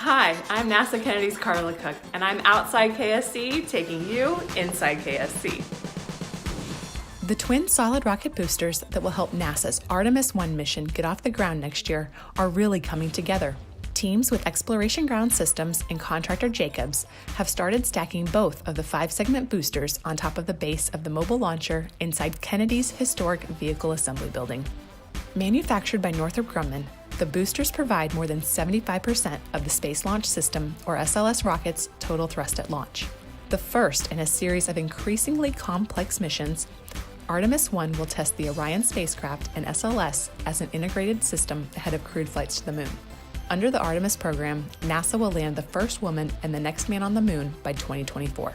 Hi, I'm NASA Kennedy's Carla Cook, and I'm outside KSC taking you inside KSC. The twin solid rocket boosters that will help NASA's Artemis 1 mission get off the ground next year are really coming together. Teams with Exploration Ground Systems and contractor Jacobs have started stacking both of the 5-segment boosters on top of the base of the mobile launcher inside Kennedy's historic vehicle assembly building. Manufactured by Northrop Grumman, the boosters provide more than 75% of the Space Launch System, or SLS rocket's total thrust at launch. The first in a series of increasingly complex missions, Artemis 1 will test the Orion spacecraft and SLS as an integrated system ahead of crewed flights to the moon. Under the Artemis program, NASA will land the first woman and the next man on the moon by 2024.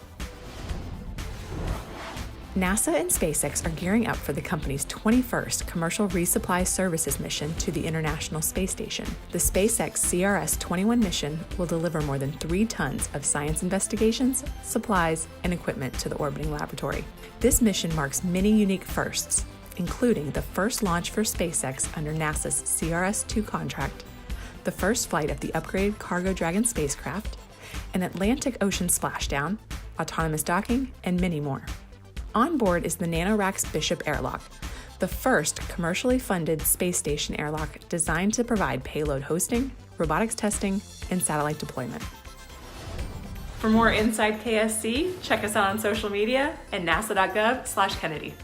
NASA and SpaceX are gearing up for the company's 21st commercial resupply services mission to the International Space Station. The SpaceX CRS-21 mission will deliver more than 3 tons of science investigations, supplies, and equipment to the orbiting laboratory. This mission marks many unique firsts, including the first launch for SpaceX under NASA's CRS-2 contract, the first flight of the upgraded Cargo Dragon spacecraft, an Atlantic Ocean splashdown, autonomous docking, and many more. On board is the NanoRacks Bishop airlock, the first commercially funded space station airlock designed to provide payload hosting, robotics testing, and satellite deployment. For more Inside KSC, check us out on social media and nasa.gov/Kennedy.